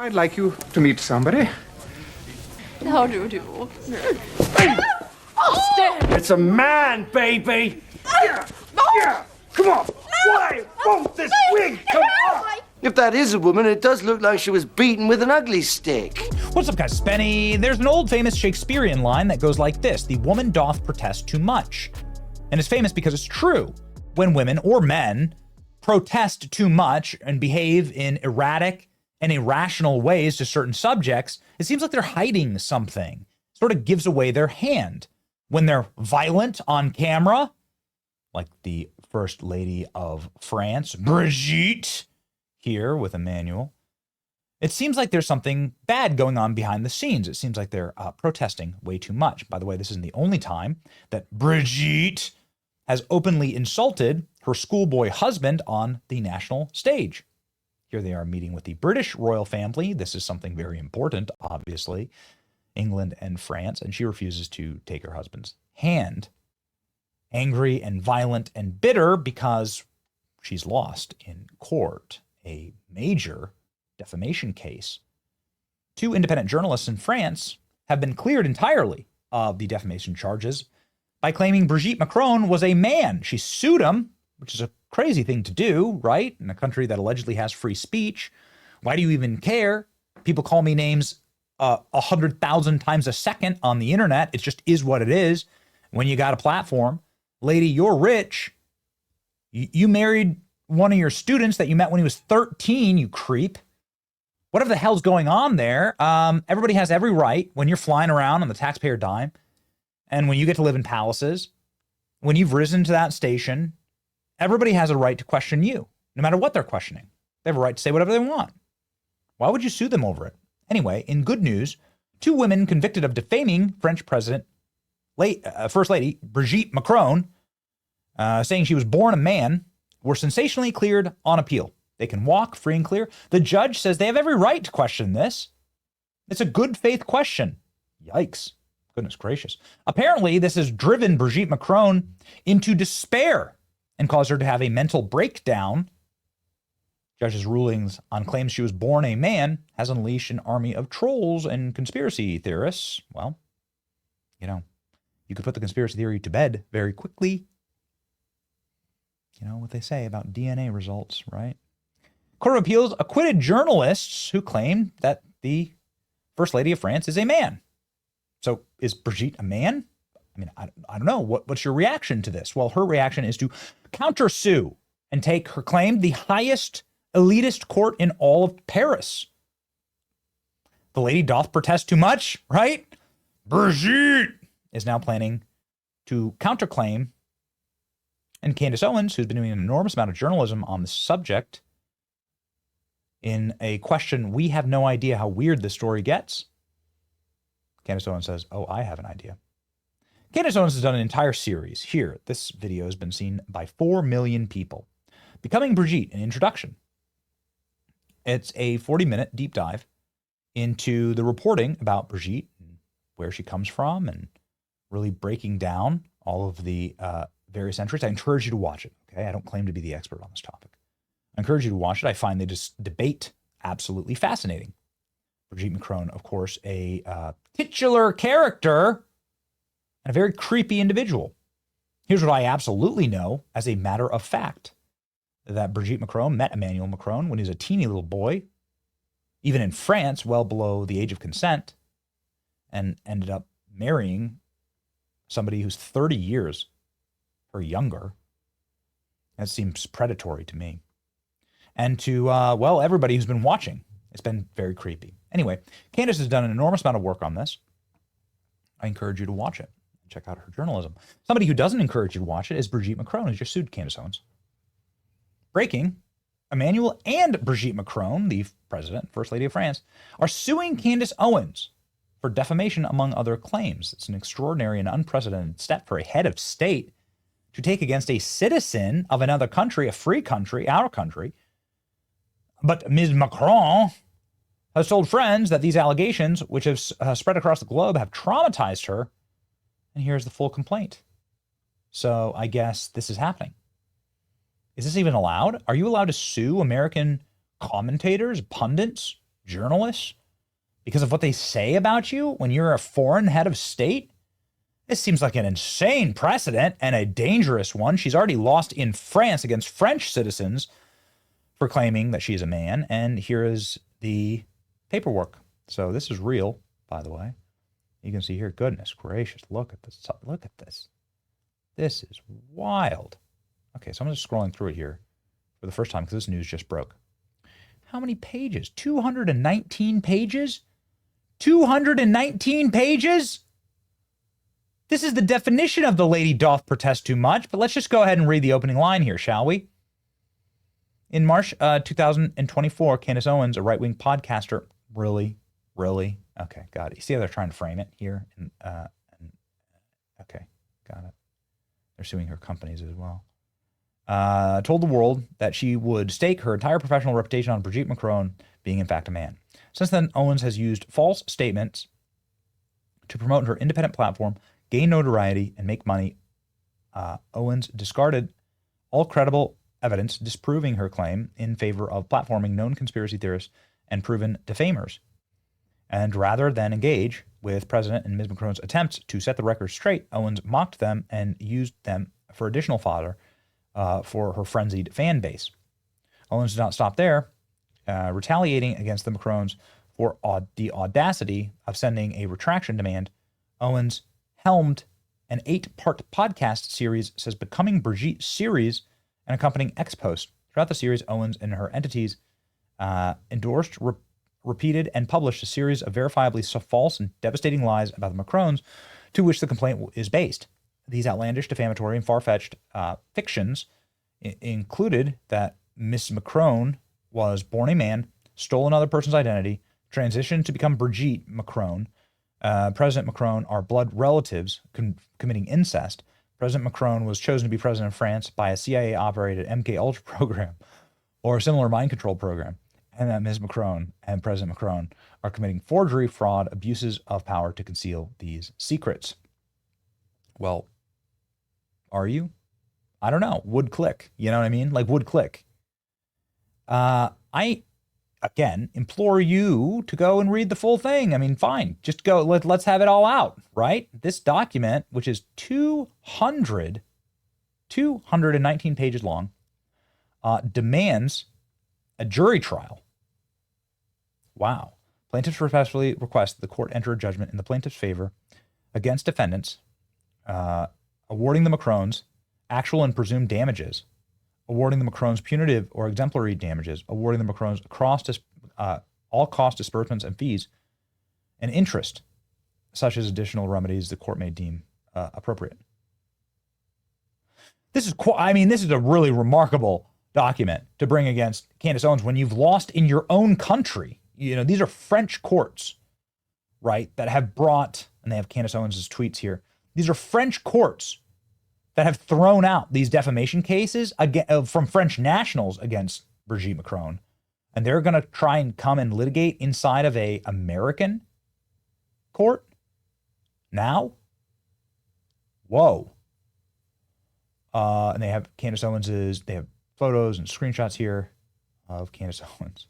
I'd like you to meet somebody. How do you do? It's a man, baby! Yeah, come on! Why won't this wig come off? If that is a woman, it does look like she was beaten with an ugly stick. What's up, guys? Spenny. There's an old famous Shakespearean line that goes like this: "The woman doth protest too much." And it's famous because it's true. When women or men protest too much and behave in erratic and irrational ways to certain subjects, it seems like they're hiding something. Sort of gives away their hand. When they're violent on camera, like the First Lady of France, Brigitte, here with Emmanuel, it seems like there's something bad going on behind the scenes. It seems like they're protesting way too much. By the way, this isn't the only time that Brigitte has openly insulted her schoolboy husband on the national stage. Here they are meeting with the British royal family. This is something very important, obviously, England and France, and she refuses to take her husband's hand. Angry and violent and bitter because she's lost in court a major defamation case. Two independent journalists in France have been cleared entirely of the defamation charges by claiming Brigitte Macron was a man. She sued him, which is a crazy thing to do, right? In a country that allegedly has free speech. Why do you even care? People call me names 100,000 times a second on the internet. It just is what it is when you got a platform. Lady, you're rich. You married one of your students that you met when he was 13, you creep. Whatever the hell's going on there, everybody has every right when you're flying around on the taxpayer dime and when you get to live in palaces, when you've risen to that station, everybody has a right to question you, no matter what they're questioning. They have a right to say whatever they want. Why would you sue them over it? Anyway, in good news, two women convicted of defaming French President, First Lady Brigitte Macron, saying she was born a man, were sensationally cleared on appeal. They can walk free and clear. The judge says they have every right to question this. It's a good faith question. Yikes. Goodness gracious. Apparently, this has driven Brigitte Macron into despair and caused her to have a mental breakdown. Judge's rulings on claims she was born a man has unleashed an army of trolls and conspiracy theorists. Well, you know, you could put the conspiracy theory to bed very quickly. You know what they say about DNA results, right? Court of Appeals acquitted journalists who claimed that the First Lady of France is a man. So is Brigitte a man? I mean, I don't know. What's your reaction to this? Well, her reaction is to countersue and take her claim the highest elitist court in all of Paris. The lady doth protest too much, right? Brigitte is now planning to counterclaim. And Candace Owens, who's been doing an enormous amount of journalism on the subject, in a question, we have no idea how weird this story gets. Candace Owens says, oh, I have an idea. Candace Owens has done an entire series. Here, this video has been seen by 4 million people. Becoming Brigitte, an introduction. It's a 40-minute deep dive into the reporting about Brigitte, and where she comes from, and really breaking down all of the various entries. I encourage you to watch it, okay? I don't claim to be the expert on this topic. I encourage you to watch it. I find the debate absolutely fascinating. Brigitte Macron, of course, a titular character and a very creepy individual. Here's what I absolutely know as a matter of fact, that Brigitte Macron met Emmanuel Macron when he was a teeny little boy, even in France, well below the age of consent, and ended up marrying somebody who's 30 years her younger. That seems predatory to me. And to, well, everybody who's been watching. It's been very creepy. Anyway, Candace has done an enormous amount of work on this. I encourage you to watch it. Check out her journalism. Somebody who doesn't encourage you to watch it is Brigitte Macron, who just sued Candace Owens. Breaking, Emmanuel and Brigitte Macron, the president, First Lady of France, are suing Candace Owens for defamation, among other claims. It's an extraordinary and unprecedented step for a head of state to take against a citizen of another country, a free country, our country. But Ms. Macron has told friends that these allegations, which have spread across the globe, have traumatized her. And here's the full complaint. So I guess this is happening. Is this even allowed? Are you allowed to sue American commentators, pundits, journalists because of what they say about you when you're a foreign head of state? This seems like an insane precedent and a dangerous one. She's already lost in France against French citizens for claiming that she's a man. And here is the paperwork. So this is real, by the way. You can see here, goodness gracious, look at this. Look at this. This is wild. Okay, so I'm just scrolling through it here for the first time because this news just broke. How many pages? 219 pages? 219 pages? This is the definition of the lady doth protest too much, but let's just go ahead and read the opening line here, shall we? In March 2024, Candace Owens, a right-wing podcaster, really? Okay, got it. You see how they're trying to frame it here? Okay, got it. They're suing her companies as well. Told the world that she would stake her entire professional reputation on Brigitte Macron being in fact a man. Since then, Owens has used false statements to promote her independent platform, gain notoriety, and make money. Owens discarded all credible evidence disproving her claim in favor of platforming known conspiracy theorists and proven defamers. And rather than engage with President and Ms. Macron's attempts to set the record straight, Owens mocked them and used them for additional fodder for her frenzied fan base. Owens did not stop there, retaliating against the Macrons for the audacity of sending a retraction demand. Owens helmed an 8-part podcast series, says Becoming Brigitte series, and accompanying X-Post. Throughout the series, Owens and her entities endorsed, repeated, and published a series of verifiably false and devastating lies about the Macrons to which the complaint is based. These outlandish, defamatory, and far-fetched fictions included that Miss Macron was born a man, stole another person's identity, transitioned to become Brigitte Macron. President Macron are blood relatives committing incest. President Macron was chosen to be president of France by a CIA-operated MK-Ultra program or a similar mind control program, and that Ms. Macron and President Macron are committing forgery, fraud, abuses of power to conceal these secrets. Well, are you? I don't know. Would click. You know what I mean? Like, would click. I, again, implore you to go and read the full thing. I mean, fine. Just go. Let's have it all out, right? This document, which is 219 pages long, demands a jury trial. Wow. Plaintiffs respectfully request that the court enter a judgment in the plaintiff's favor against defendants, awarding the Macrons actual and presumed damages, awarding the Macrons punitive or exemplary damages, awarding the Macrons all cost disbursements and fees, and interest, such as additional remedies the court may deem appropriate. This is a really remarkable document to bring against Candace Owens when you've lost in your own country. You know, these are French courts, right, that have brought, and they have Candace Owens' tweets here. These are French courts that have thrown out these defamation cases from French nationals against Brigitte Macron. And they're going to try and come and litigate inside of a American court now? Whoa. And they have Candace Owens's, they have photos and screenshots here of Candace Owens.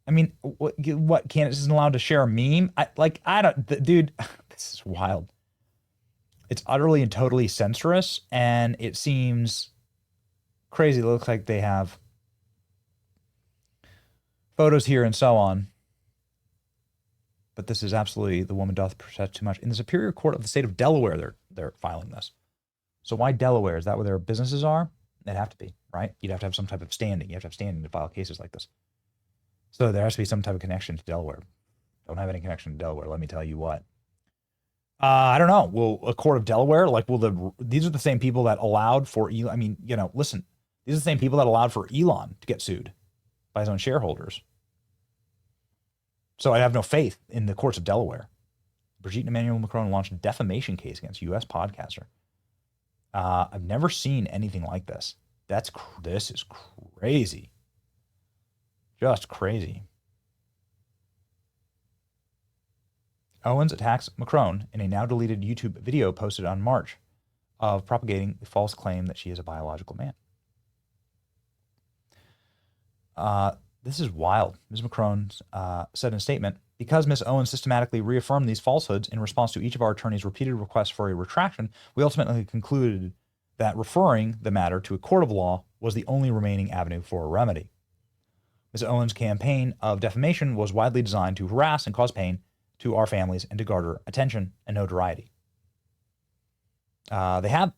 I mean, what Candace isn't allowed to share a meme? Dude, this is wild. It's utterly and totally censorious, and it seems crazy. It looks like they have photos here and so on. But this is absolutely the woman doth protest too much. In the Superior Court of the state of Delaware, they're filing this. So why Delaware? Is that where their businesses are? They'd have to be, right? You'd have to have some type of standing. You have to have standing to file cases like this. So there has to be some type of connection to Delaware. Don't have any connection to Delaware, let me tell you what. I don't know. Will a court of Delaware, these are the same people that allowed for, these are the same people that allowed for Elon to get sued by his own shareholders. So I have no faith in the courts of Delaware. Brigitte Emmanuel Macron launched a defamation case against U.S. podcaster. I've never seen anything like this. This is crazy. Just crazy. Owens attacks Macron in a now deleted YouTube video posted on March of propagating the false claim that she is a biological man. This is wild. Ms. Macron said in a statement, because Ms. Owens systematically reaffirmed these falsehoods in response to each of our attorneys' repeated requests for a retraction, we ultimately concluded that referring the matter to a court of law was the only remaining avenue for a remedy. Ms. Owens' campaign of defamation was widely designed to harass and cause pain to our families and to garner attention and notoriety. They have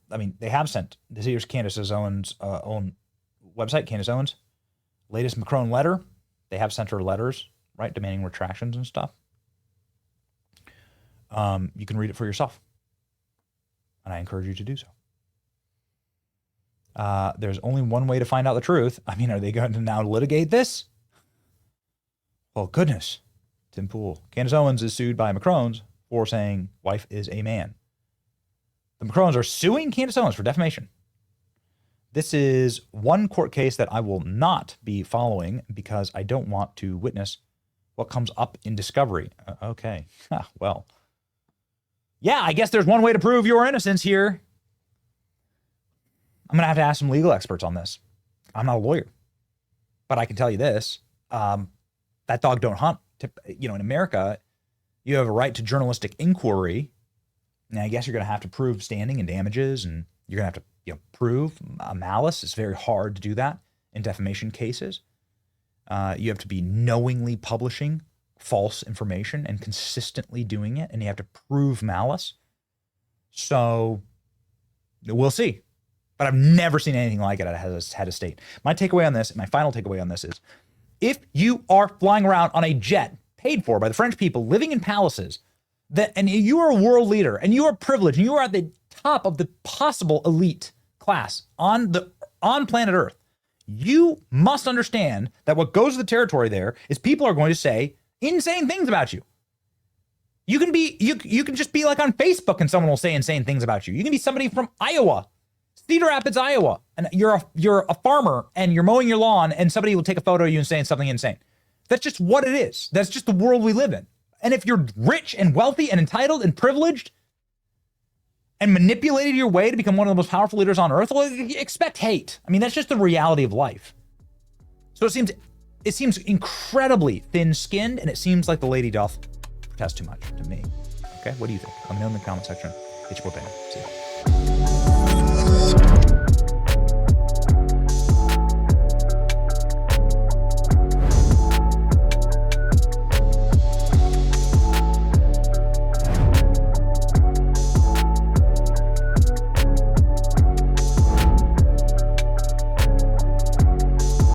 sent, here's Candace Owens' own website, Candace Owens, latest Macron letter. They have sent her letters, right, demanding retractions and stuff. You can read it for yourself, and I encourage you to do so. There's only one way to find out the truth. I mean, are they going to now litigate this? Well, goodness. Tim Pool. Candace Owens is sued by Macron's for saying wife is a man. The Macrons are suing Candace Owens for defamation. This is one court case that I will not be following because I don't want to witness what comes up in discovery. Okay. Well. Yeah, I guess there's one way to prove your innocence here. I'm going to ask some legal experts on this. I'm not a lawyer. But I can tell you this. That dog don't hunt. In America, you have a right to journalistic inquiry. Now, I guess you're going to have to prove standing and damages, and you're going to have to prove malice. It's very hard to do that in defamation cases. You have to be knowingly publishing false information and consistently doing it, and you have to prove malice. So we'll see. But I've never seen anything like it at head of state. My takeaway on this, my final takeaway on this is, if you are flying around on a jet paid for by the French people, living in palaces, and you are a world leader, and you are privileged, and you are at the top of the possible elite class on planet Earth, you must understand that what goes to the territory there is people are going to say insane things about you. You can just be like on Facebook and someone will say insane things about you. You can be somebody from Iowa, Cedar Rapids, Iowa, and you're a farmer and you're mowing your lawn and somebody will take a photo of you and saying something insane. That's just what it is. That's just the world we live in. And if you're rich and wealthy and entitled and privileged and manipulated your way to become one of the most powerful leaders on earth, well, expect hate. I mean, that's just the reality of life. So it seems incredibly thin-skinned, and it seems like the lady doth protest too much to me. Okay, what do you think? Let me know in the comment section. It's your boy, See ya.